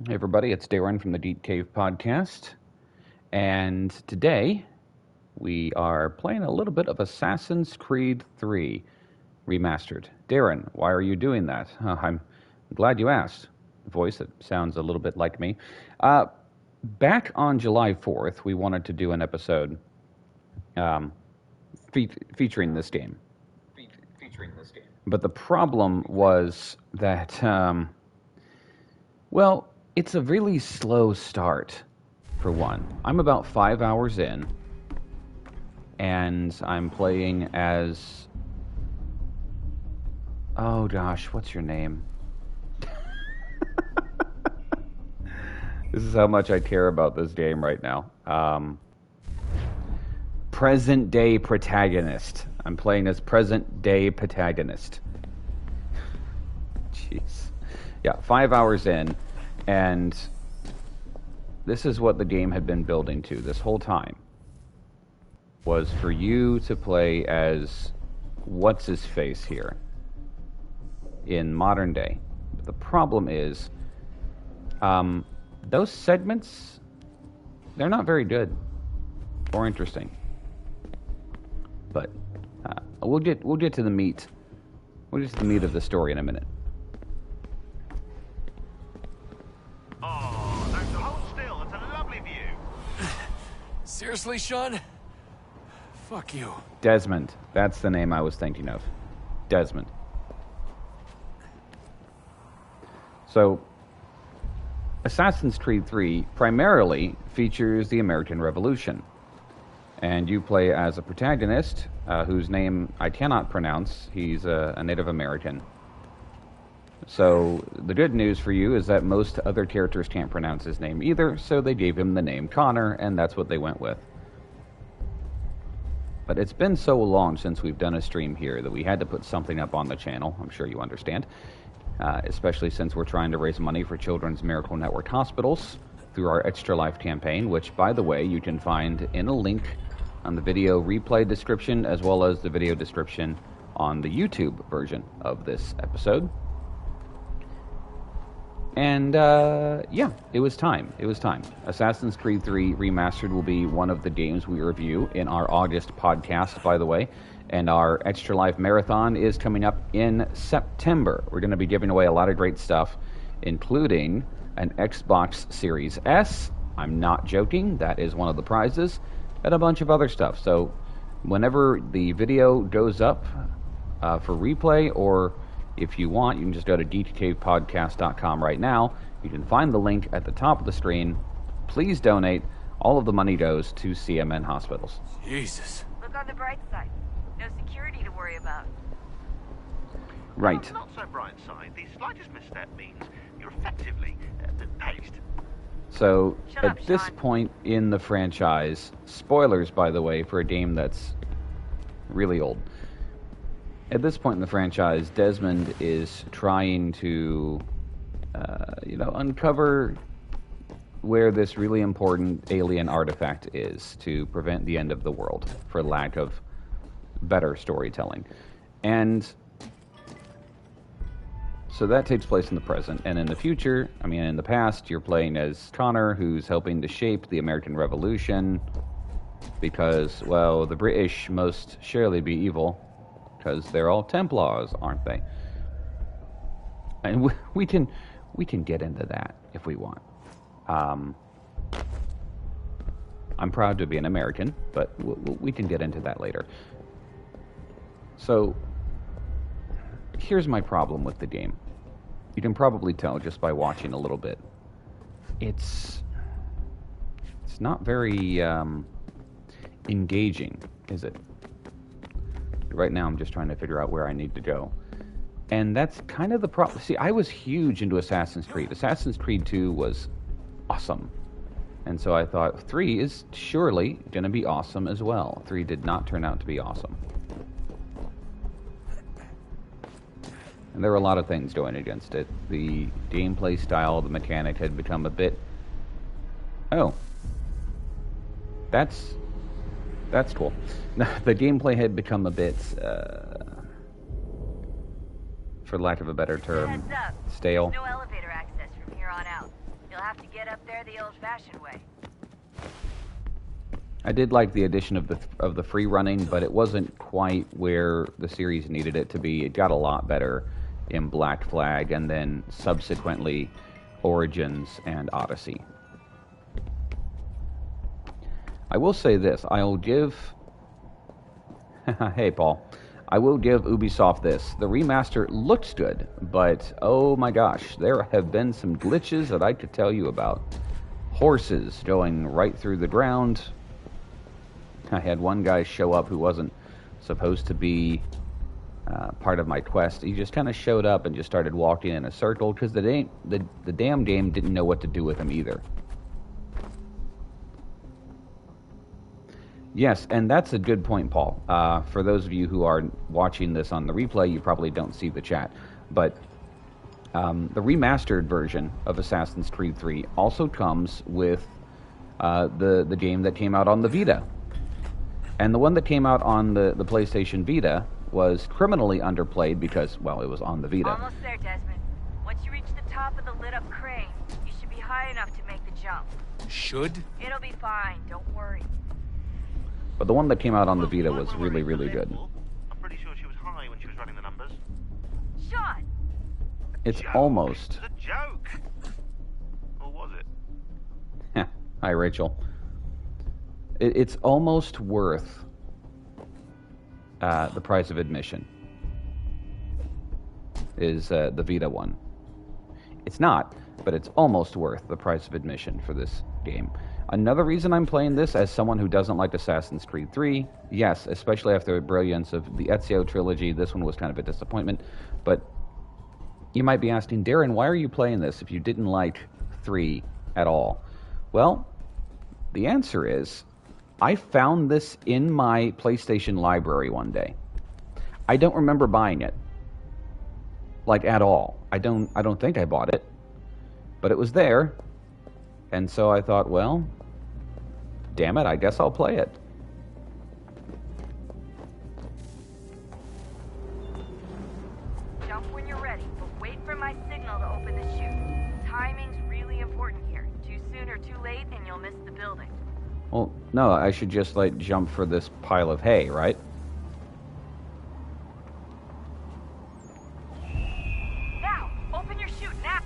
Hey everybody, it's Darrin from the Geek Cave podcast, and today we are playing a little bit of Assassin's Creed 3 Remastered. Darrin, why are you doing that? I'm glad you asked. A voice that sounds a little bit like me. Back on July 4th, we wanted to do an episode featuring this game. But the problem was that, well, it's a really slow start, for one. I'm about 5 hours in, and I'm playing as... Oh gosh, what's your name? This is how much I care about this game right now. Present-day protagonist. I'm playing as present-day protagonist. Jeez. Yeah, 5 hours in. And this is what the game had been building to this whole time, was for you to play as what's-his-face here in modern day. The problem is, those segments, they're not very good or interesting. But we'll get to the meat. We'll get to the meat of the story in a minute. Seriously, Sean? Fuck you. Desmond. That's the name I was thinking of. Desmond. So, Assassin's Creed 3 primarily features the American Revolution. And you play as a protagonist whose name I cannot pronounce. He's a Native American. So, the good news for you is that most other characters can't pronounce his name either, so they gave him the name Connor, and that's what they went with. But it's been so long since we've done a stream here that we had to put something up on the channel, I'm sure you understand. Especially since we're trying to raise money for Children's Miracle Network hospitals through our Extra Life campaign, which, by the way, you can find in a link on the video replay description, as well as the video description on the YouTube version of this episode. And, yeah, it was time. It was time. Assassin's Creed 3 Remastered will be one of the games we review in our August podcast, by the way. And our Extra Life Marathon is coming up in September. We're going to be giving away a lot of great stuff, including an Xbox Series S. I'm not joking. That is one of the prizes. And a bunch of other stuff. So whenever the video goes up for replay, or if you want, you can just go to geekcavepodcast.com right now. You can find the link at the top of the screen. Please donate. All of the money goes to CMN hospitals. Jesus. Look on the bright side. No security to worry about. Right. Well, not so bright side. The slightest misstep means you're effectively paged. So, Shut up, at this Sean. point in the franchise, spoilers, by the way, for a game that's really old. At this point in the franchise, Desmond is trying to, uncover where this really important alien artifact is to prevent the end of the world, for lack of better storytelling. And so that takes place in the present. And in the future, in the past, you're playing as Connor, who's helping to shape the American Revolution, because, well, the British must surely be evil, because they're all Templars, aren't they? And we can get into that if we want. I'm proud to be an American, but we can get into that later. So, here's my problem with the game. You can probably tell just by watching a little bit. It's not very engaging, is it? Right now I'm just trying to figure out where I need to go. And that's kind of the problem. See, I was huge into Assassin's Creed. Assassin's Creed 2 was awesome. And so I thought 3 is surely going to be awesome as well. 3 did not turn out to be awesome. And there were a lot of things going against it. The gameplay style, the mechanic had become a bit... Oh. That's cool. The gameplay had become a bit, for lack of a better term, Heads up. stale. No elevator access from here on out. You'll have to get up there the old-fashioned way. I did like the addition of the free running, but it wasn't quite where the series needed it to be. It got a lot better in Black Flag, and then subsequently Origins and Odyssey. I will say this. I'll give... Hey, Paul. I will give Ubisoft this. The remaster looks good, but oh my gosh, there have been some glitches that I could tell you about. Horses going right through the ground. I had one guy show up who wasn't supposed to be part of my quest. He just kind of showed up and just started walking in a circle because the damn game didn't know what to do with him either. Yes, and that's a good point, Paul. For those of you who are watching this on the replay, you probably don't see the chat. But the remastered version of Assassin's Creed 3 also comes with the game that came out on the Vita. And the one that came out on the PlayStation Vita was criminally underplayed because, well, it was on the Vita. Almost there, Desmond. Once you reach the top of the lit-up crane, you should be high enough to make the jump. Should? It'll be fine, don't worry. But the one that came out on the Vita was really, really good. I'm pretty sure she was high when she was running the numbers. Sean! It's Joke. almost... It's a joke! Or was it? Hi, Rachel. It's almost worth the price of admission. Is the Vita one. It's not, but it's almost worth the price of admission for this game. Another reason I'm playing this, as someone who doesn't like Assassin's Creed 3, yes, especially after the brilliance of the Ezio trilogy, this one was kind of a disappointment, but you might be asking, Darrin, why are you playing this if you didn't like 3 at all? Well, the answer is, I found this in my PlayStation library one day. I don't remember buying it, like at all. I don't think I bought it, but it was there, and so I thought, well, damn it, I guess I'll play it. Jump when you're ready, but wait for my signal to open the chute. Timing's really important here. Too soon or too late, and you'll miss the building. Well, no, I should just, like, jump for this pile of hay, right? Now! Open your chute, now!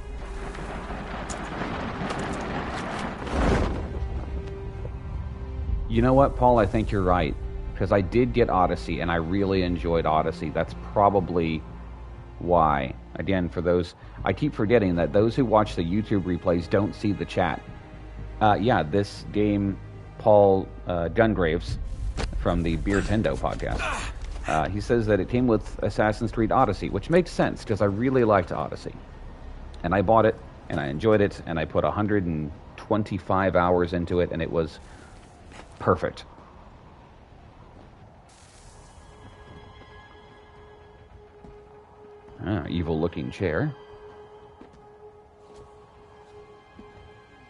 You know what, Paul? I think you're right. Because I did get Odyssey, and I really enjoyed Odyssey. That's probably why. Again, for those... I keep forgetting that those who watch the YouTube replays don't see the chat. Yeah, this game... Paul Gungraves from the Beer Tendo podcast. He says that it came with Assassin's Creed Odyssey, which makes sense because I really liked Odyssey. And I bought it, and I enjoyed it, and I put 125 hours into it, and it was perfect. Evil-looking chair.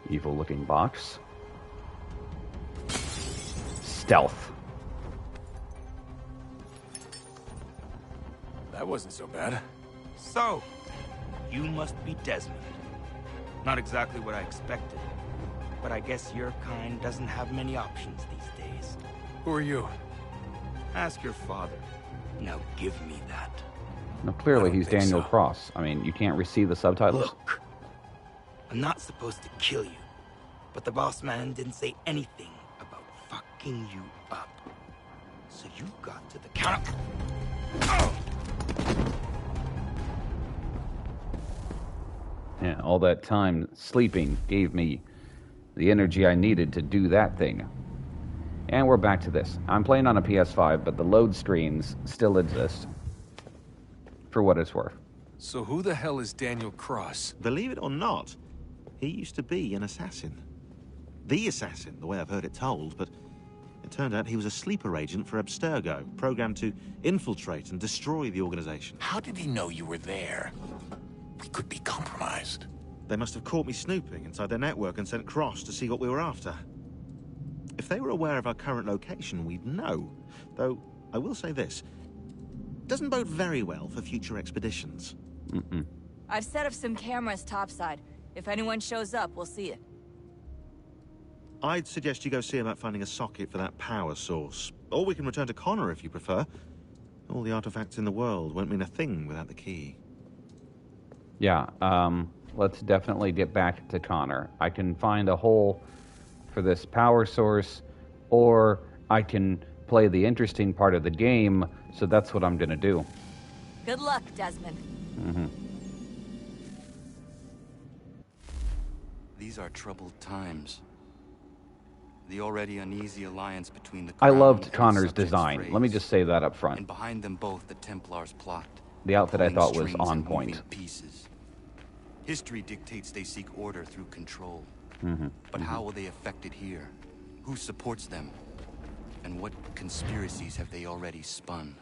Evil-looking box. Stealth. That wasn't so bad. So, you must be Desmond. Not exactly what I expected, but I guess your kind doesn't have many options these days. Who are you? Ask your father. Now give me that. Now, clearly I don't he's think Daniel so. Cross. I mean, you can't receive the subtitles? Look, I'm not supposed to kill you, but the boss man didn't say anything about fucking you up. So you got to the counter. Yeah, all that time sleeping gave me the energy I needed to do that thing. And we're back to this. I'm playing on a PS5, but the load screens still exist. For what it's worth. So who the hell is Daniel Cross? Believe it or not, he used to be an assassin. The assassin, the way I've heard it told, but it turned out he was a sleeper agent for Abstergo, programmed to infiltrate and destroy the organization. How did he know you were there? We could be compromised. They must have caught me snooping inside their network and sent Cross to see what we were after. If they were aware of our current location, we'd know. Though, I will say this. Doesn't bode very well for future expeditions. I've set up some cameras topside. If anyone shows up, we'll see it. I'd suggest you go see about finding a socket for that power source. Or we can return to Connor if you prefer. All the artifacts in the world won't mean a thing without the key. Yeah, let's definitely get back to Connor. I can find a hole for this power source, or I can play the interesting part of the game, so that's what I'm going to do. Good luck, Desmond. Mm-hmm. These are troubled times. The already uneasy alliance between the I Crown loved and Connor's subjects design. raised. Let me just say that up And front. behind them both, the Templars plot. The outfit I pulling thought was strings on and moving point. Pieces. History dictates they seek order through control. Mm-hmm. But how will they affect it here? Who supports them? And what conspiracies have they already spun?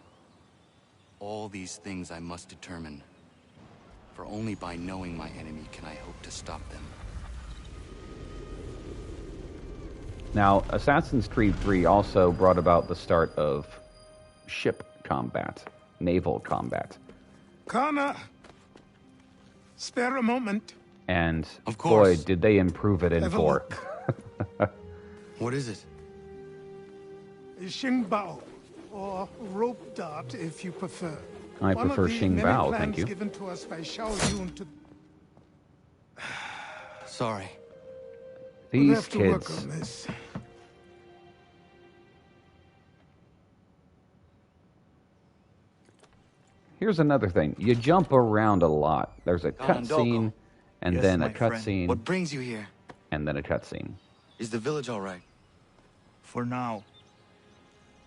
All these things I must determine. For only by knowing my enemy can I hope to stop them. Now, Assassin's Creed 3 also brought about the start of ship combat, naval combat. Connor, spare a moment. And Of boy, course. did they improve it in Have a 4. look. What is it? Xingbao, or rope dart if you prefer. I One prefer of the many Xingbao, plans thank you. given to us by Xiao Yun to... Sorry. We'll These have to work kids. on this. Here's another thing. You jump around a lot. There's a Don cutscene, and Yes, then a my friend. cutscene, What brings you here? and then a cutscene. Is the village all right? For now,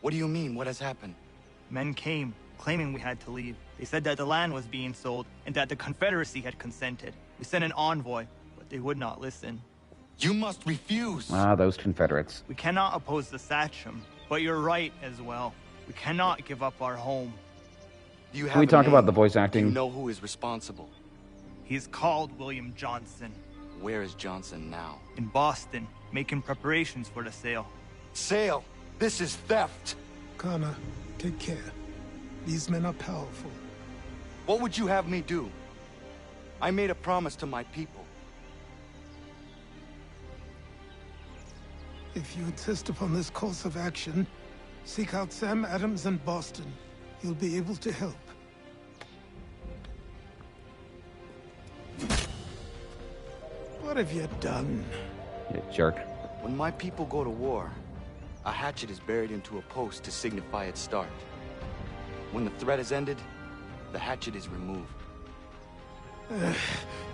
What do you mean? What has happened? men came, claiming we had to leave. They said that the land was being sold, and that the Confederacy had consented. We sent an envoy, but they would not listen. You must refuse. Ah, those Confederates. We cannot oppose the Sachem, but you're right as well. We cannot give up our home. Do you have Can we a talk about name? the voice Do acting? you know who is responsible? He's called William Johnson, Where is Johnson now? in Boston, making preparations for the sale. Sale! This is theft! Connor, take care. These men are powerful. What would you have me do? I made a promise to my people. If you insist upon this course of action, seek out Sam Adams in Boston. He'll be able to help. What have you done? You jerk. When my people go to war, a hatchet is buried into a post to signify its start. When the threat is ended, the hatchet is removed.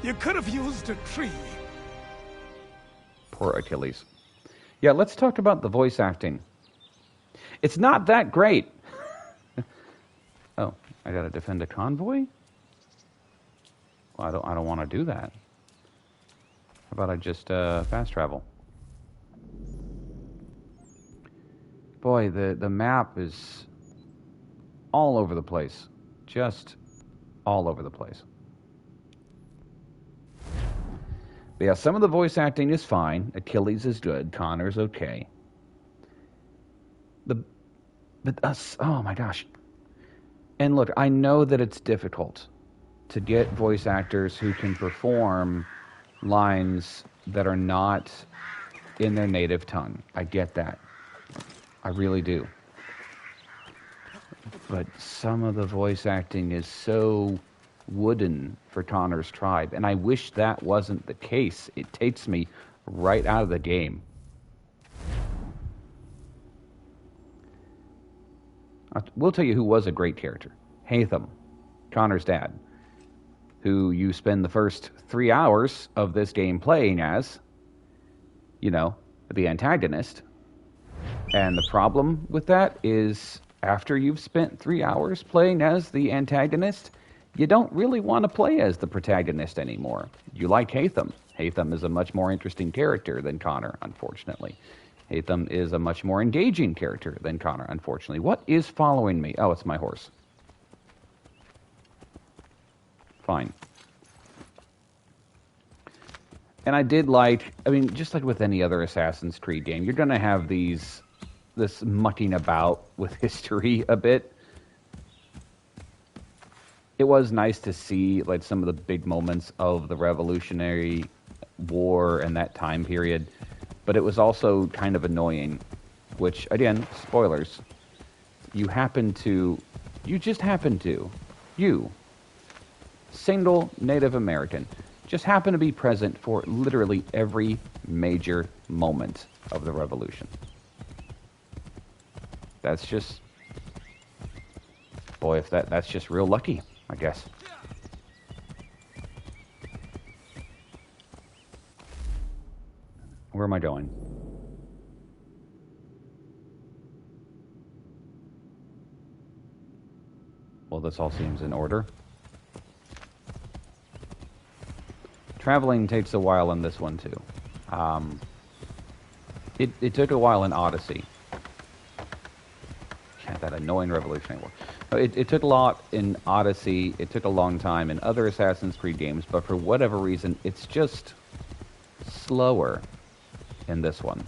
You could have used a tree. Poor Achilles. Yeah, let's talk about the voice acting. It's not that great. Oh, I gotta defend a convoy? Well, I don't want to do that. How about I just fast travel? Boy, the map is all over the place. Just all over the place. But yeah, some of the voice acting is fine. Achilles is good. Connor's okay. But us, oh my gosh. And look, I know that it's difficult to get voice actors who can perform lines that are not in their native tongue. I get that. I really do. But some of the voice acting is so wooden for Connor's tribe, and I wish that wasn't the case. It takes me right out of the game. We'll tell you who was a great character. Hatham, Connor's dad, who you spend the first 3 hours of this game playing as, you know, the antagonist. And the problem with that is after you've spent 3 hours playing as the antagonist, you don't really want to play as the protagonist anymore. You like Hatham. Hatham is a much more interesting character than Connor, unfortunately. Hatham is a much more engaging character than Connor, unfortunately. What is following me? Oh, it's my horse. Fine. And I did like, I mean, just like with any other Assassin's Creed game, you're going to have this mucking about with history a bit. It was nice to see like some of the big moments of the Revolutionary war and that time period, but it was also kind of annoying, which, again, spoilers, you just happen to, single Native American, just happen to be present for literally every major moment of the revolution. That's just, boy, if that's just real lucky, I guess. Where am I going? Well, this all seems in order. Traveling takes a while in this one, too. It took a while in Odyssey. God, that annoying Revolutionary War. It took a lot in Odyssey. It took a long time in other Assassin's Creed games, but for whatever reason, it's just slower in this one.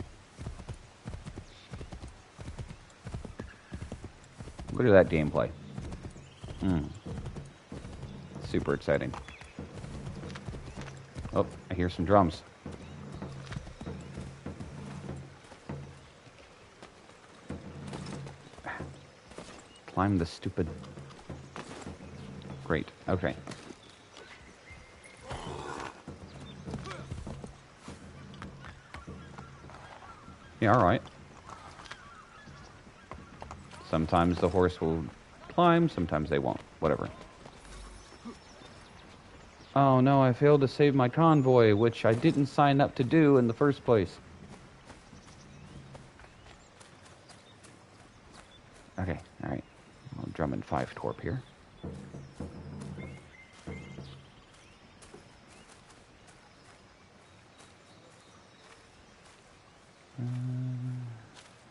Look at that gameplay. Super exciting. Oh, I hear some drums. Climb the stupid... Great, okay. Yeah, alright. Sometimes the horse will climb, sometimes they won't. Whatever. Oh no, I failed to save my convoy, which I didn't sign up to do in the first place. Okay, alright. I'll drum in 5 torp here.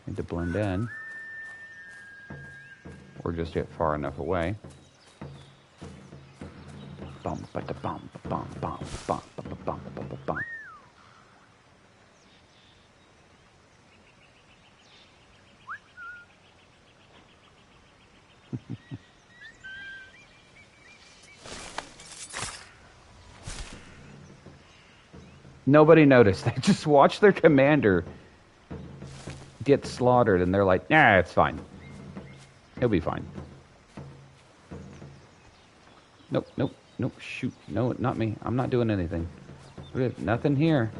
Need to blend in. Or just get far enough away. Bum, ba da bum, bum, bum, bum, bum, bum, bum, bum. Nobody noticed. They just watched their commander get slaughtered, and they're like, nah, it's fine. He'll be fine. Nope, nope, nope, shoot. No, not me. I'm not doing anything. We have nothing here.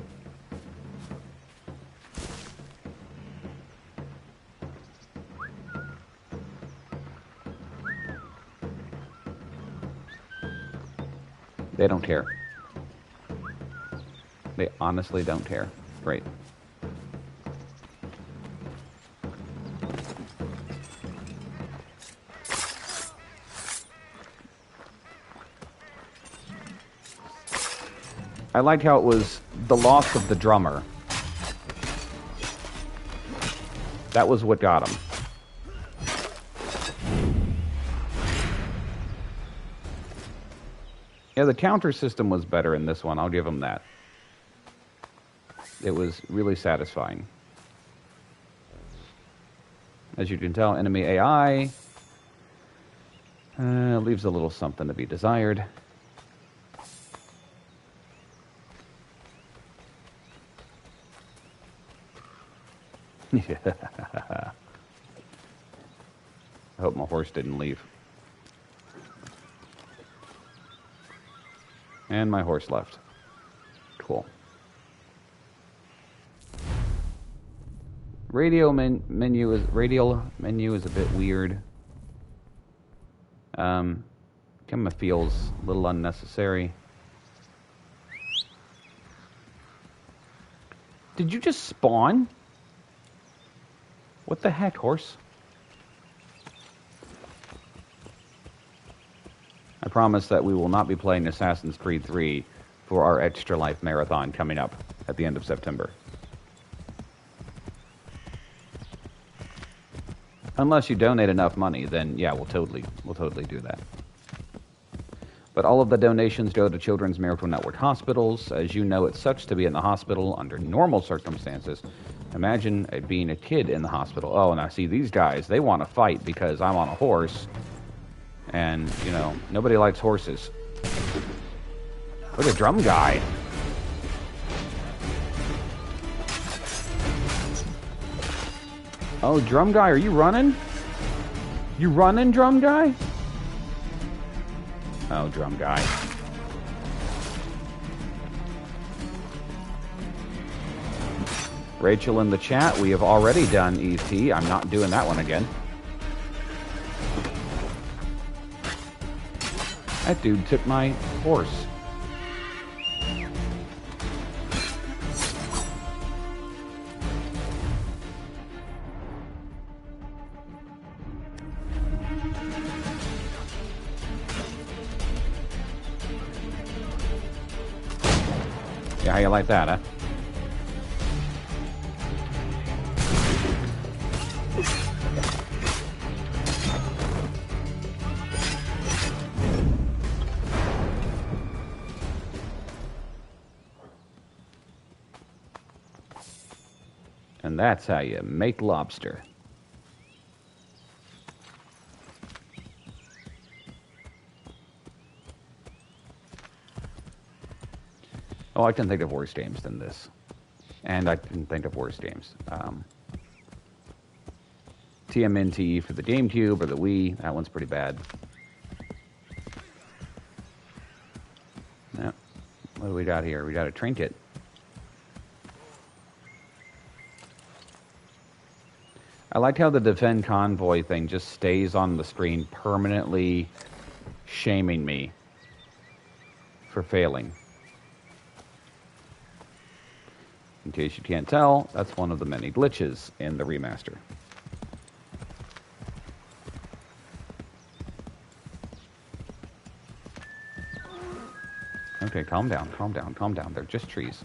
They don't care. They honestly don't care. Great. I liked how it was the loss of the drummer. That was what got him. Yeah, the counter system was better in this one. I'll give him that. It was really satisfying. As you can tell, enemy AI leaves a little something to be desired. I hope my horse didn't leave. And my horse left. Cool. Radial menu is a bit weird. Kind of feels a little unnecessary. Did you just spawn? What the heck, horse? I promise that we will not be playing Assassin's Creed 3 for our Extra Life Marathon coming up at the end of September. Unless you donate enough money, then yeah, we'll totally do that. But all of the donations go to Children's Miracle Network hospitals. As you know, it sucks to be in the hospital under normal circumstances. Imagine being a kid in the hospital. Oh, and I see these guys, they want to fight because I'm on a horse. And, you know, nobody likes horses. Look at Drum Guy. Oh, drum guy, are you running? You running, drum guy? Oh, drum guy. Rachel in the chat, we have already done E.T. I'm not doing that one again. That dude took my horse. Yeah, how you like that, huh? And that's how you make lobster. Oh, I can think of worse games than this. And I can think of worse games. TMNT for the GameCube or the Wii. That one's pretty bad. Yeah. What do we got here? We got a trinket. I like how the defend convoy thing just stays on the screen, permanently shaming me for failing. In case you can't tell, that's one of the many glitches in the remaster. Okay, calm down, calm down, calm down. They're just trees.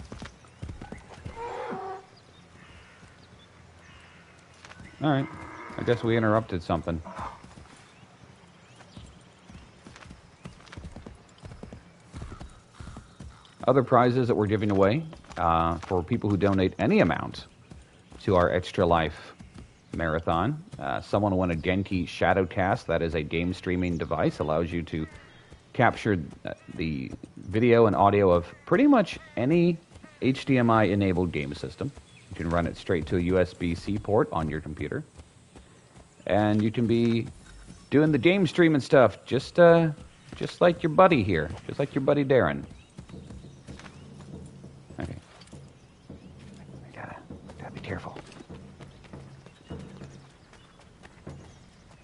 Alright, I guess we interrupted something. Other prizes that we're giving away for people who donate any amount to our Extra Life Marathon. Someone will win a Genki Shadowcast. That is a game streaming device. Allows you to capture the video and audio of pretty much any HDMI-enabled game system. You can run it straight to a USB-C port on your computer. And you can be doing the game streaming stuff just like your buddy here. Just like your buddy Darrin. Okay. I gotta be careful.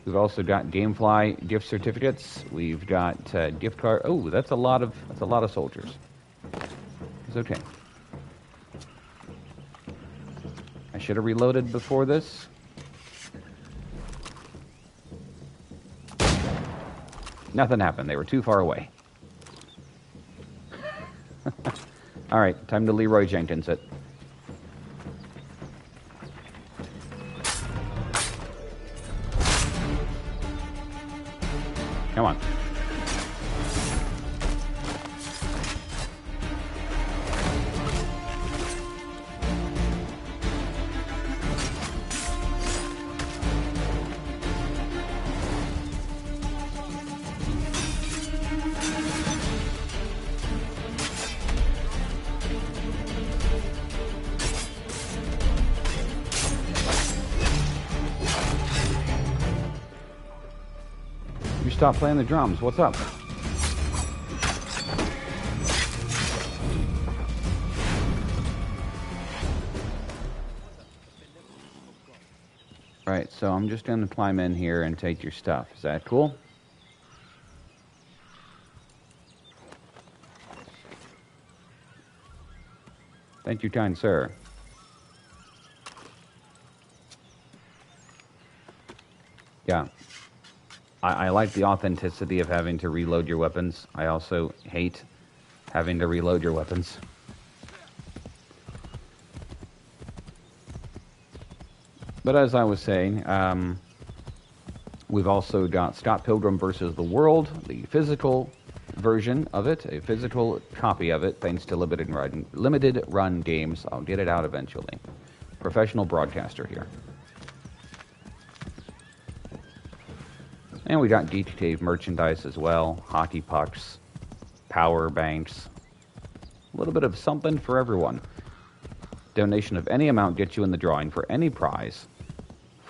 We've also got GameFly gift certificates. We've got gift card. Oh, that's a lot of soldiers. It's okay. I should have reloaded before this. Nothing happened. They were too far away. All right, time to Leroy Jenkins it. Come on. Stop playing the drums. What's up? Right, so I'm just going to climb in here and take your stuff. Is that cool? Thank you, kind sir. Yeah. I like the authenticity of having to reload your weapons. I also hate having to reload your weapons. But as I was saying, we've also got Scott Pilgrim vs. the World, the physical version of it, a physical copy of it, thanks to limited run games. I'll get it out eventually. Professional broadcaster here. And we got Geek Cave merchandise as well, hockey pucks, power banks, a little bit of something for everyone. Donation of any amount gets you in the drawing for any prize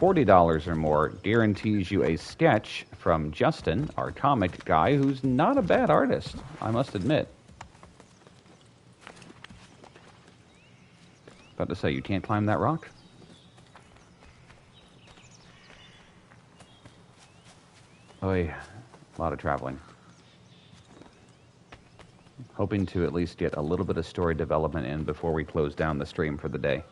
$40 or more guarantees you a sketch from Justin, our comic guy, who's not a bad artist, I must admit. About to say, you can't climb that rock? Oh, yeah. A lot of traveling. Hoping to at least get a little bit of story development in before we close down the stream for the day.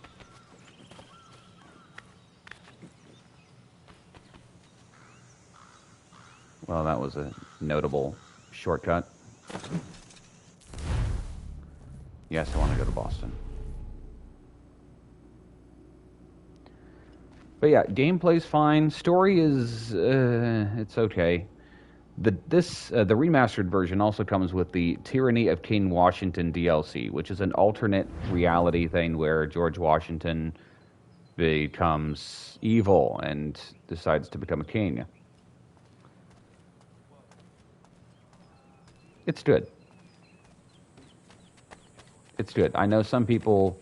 Well, that was a notable shortcut. Yes, I want to go to Boston. But yeah, gameplay's fine. Story is, it's okay. The remastered version also comes with the Tyranny of King Washington DLC, which is an alternate reality thing where George Washington becomes evil and decides to become a king. It's good. It's good. I know some people...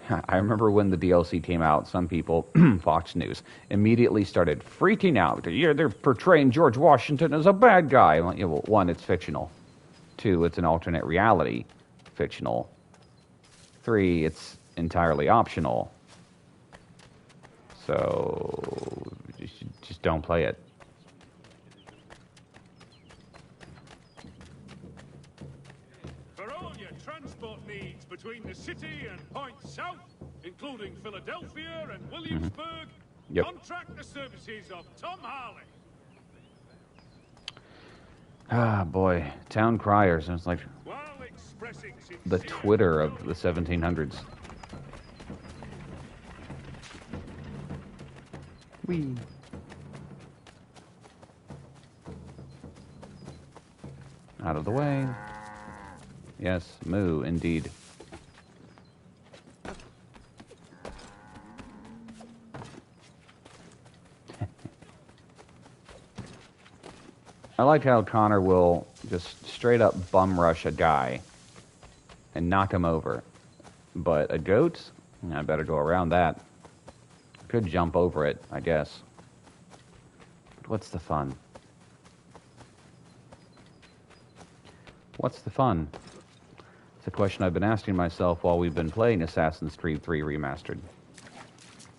I remember when the DLC came out, some people, Fox News, immediately started freaking out. Yeah, they're portraying George Washington as a bad guy. Well, one, it's fictional. Two, it's an alternate reality, fictional. Three, it's entirely optional. So, just don't play it. Transport needs between the city and points south, including Philadelphia and Williamsburg. Yep. Contract the services of Tom Harley. Ah, boy. Town criers. It's like the Twitter of the 1700s. Whee. Out of the way. Yes, moo, indeed. I like how Connor will just straight up bum rush a guy and knock him over. But a goat? I better go around that. Could jump over it, I guess. But what's the fun? What's the fun? It's a question I've been asking myself while we've been playing Assassin's Creed 3 Remastered.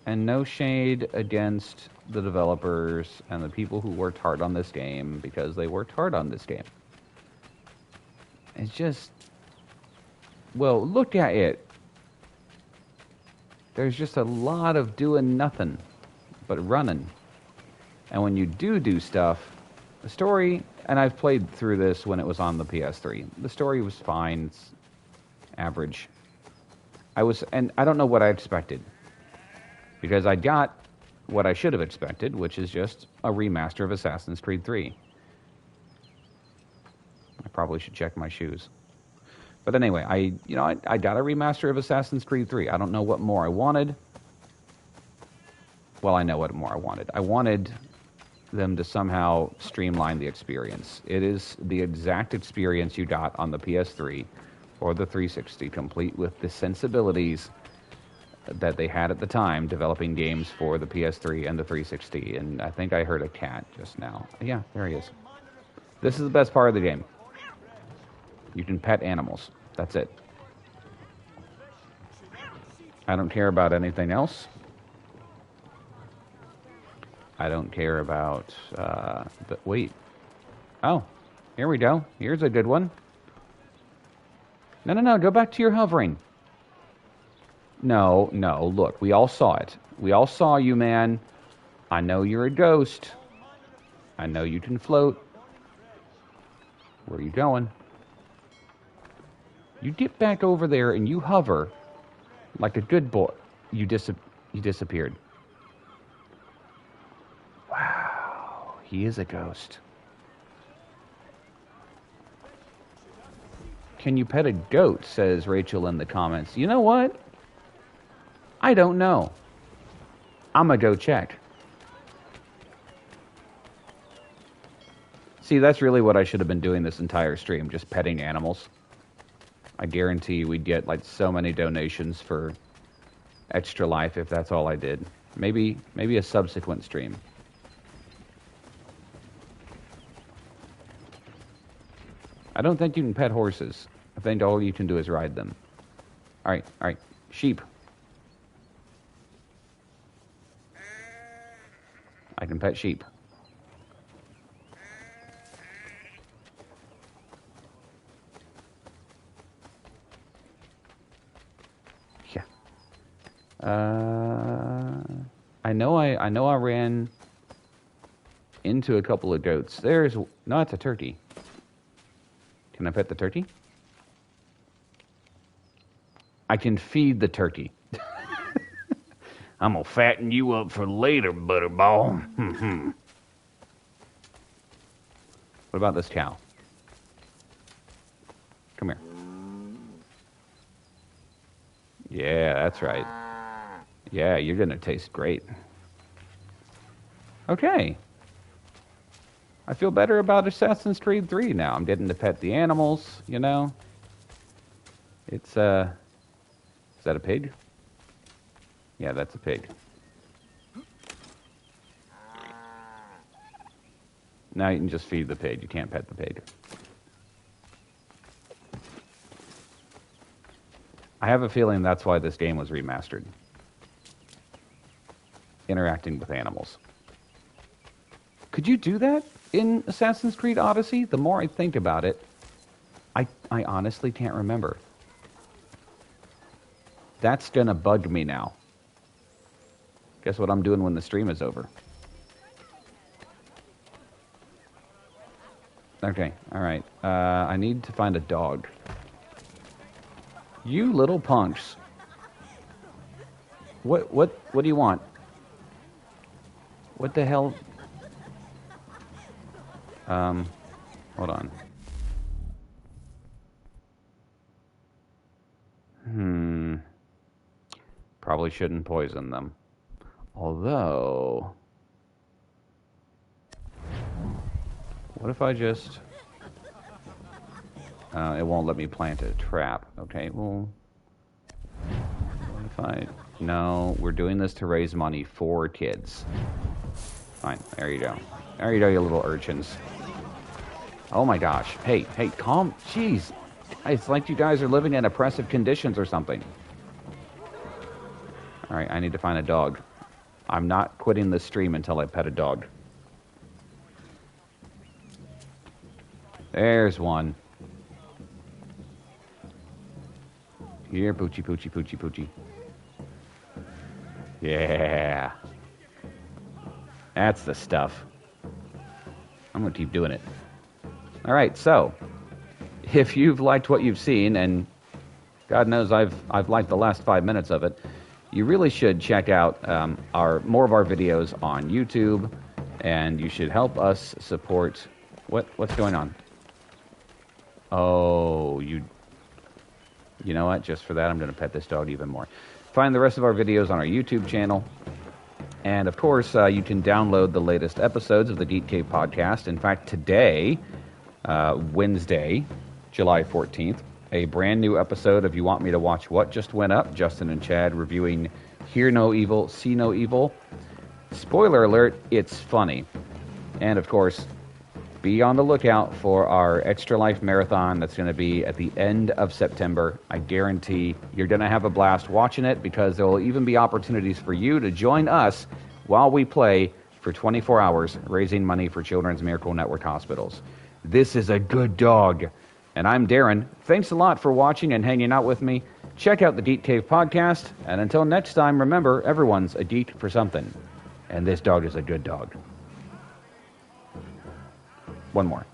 And no shade against the developers and the people who worked hard on this game, because they worked hard on this game. It's just... well, look at it. There's just a lot of doing nothing but running. And when you do stuff, the story... and I've played through this when it was on the PS3. The story was fine. It's average. And I don't know what I expected. Because I got what I should have expected, which is just a remaster of Assassin's Creed 3. I probably should check my shoes. But anyway, I got a remaster of Assassin's Creed 3. I don't know what more I wanted. Well, I know what more I wanted. I wanted them to somehow streamline the experience. It is the exact experience you got on the PS3 or the 360, complete with the sensibilities that they had at the time developing games for the PS3 and the 360. And I think I heard a cat just now. Yeah, there he is. This is the best part of the game. You can pet animals. That's it. I don't care about anything else. I don't care about... wait. Oh, here we go. Here's a good one. No, go back to your hovering. No, look, we all saw it. We all saw you, man. I know you're a ghost. I know you can float. Where are you going? You get back over there and you hover like a good boy. You disappeared. Wow, he is a ghost. Can you pet a goat, says Rachel in the comments. You know what? I don't know. I'm going to go check. See, that's really what I should have been doing this entire stream, just petting animals. I guarantee we'd get like so many donations for Extra Life if that's all I did. Maybe a subsequent stream. I don't think you can pet horses. I think all you can do is ride them. All right. Sheep. I can pet sheep. Yeah. I know I ran into a couple of goats. No, it's a turkey. Can I pet the turkey? I can feed the turkey. I'm gonna fatten you up for later, butterball. What about this cow? Come here. Yeah, that's right. Yeah, you're gonna taste great. Okay. I feel better about Assassin's Creed 3 now. I'm getting to pet the animals, you know. It's, is that a pig? Yeah, that's a pig. Now you can just feed the pig. You can't pet the pig. I have a feeling that's why this game was remastered. Interacting with animals. Could you do that in Assassin's Creed Odyssey? The more I think about it, I honestly can't remember. That's gonna bug me now. Guess what I'm doing when the stream is over. Okay, alright. I need to find a dog. You little punks. What do you want? What the hell? Hold on. Probably shouldn't poison them. Although, what if I just... it won't let me plant a trap. Okay, well... What if I... No, we're doing this to raise money for kids. Fine, there you go. There you go, you little urchins. Oh my gosh. Hey, calm. Jeez. It's like you guys are living in oppressive conditions or something. Alright, I need to find a dog. I'm not quitting the stream until I pet a dog. There's one. Here, Poochie, Poochie, Poochie, Poochie. Yeah. That's the stuff. I'm going to keep doing it. Alright, so, if you've liked what you've seen, and God knows I've liked the last 5 minutes of it, you really should check out more of our videos on YouTube, and you should help us support... What's going on? Oh, you know what? Just for that, I'm going to pet this dog even more. Find the rest of our videos on our YouTube channel. And, of course, you can download the latest episodes of the Geek Cave podcast. In fact, today, Wednesday, July 14th, a brand new episode of You Want Me to Watch What just went up. Justin and Chad reviewing Hear No Evil, See No Evil. Spoiler alert, it's funny. And, of course, be on the lookout for our Extra Life Marathon that's going to be at the end of September. I guarantee you're going to have a blast watching it, because there will even be opportunities for you to join us while we play for 24 hours, raising money for Children's Miracle Network hospitals. This is a good dog. And I'm Darrin. Thanks a lot for watching and hanging out with me. Check out the Geek Cave podcast. And until next time, remember, everyone's a geek for something. And this dog is a good dog. One more.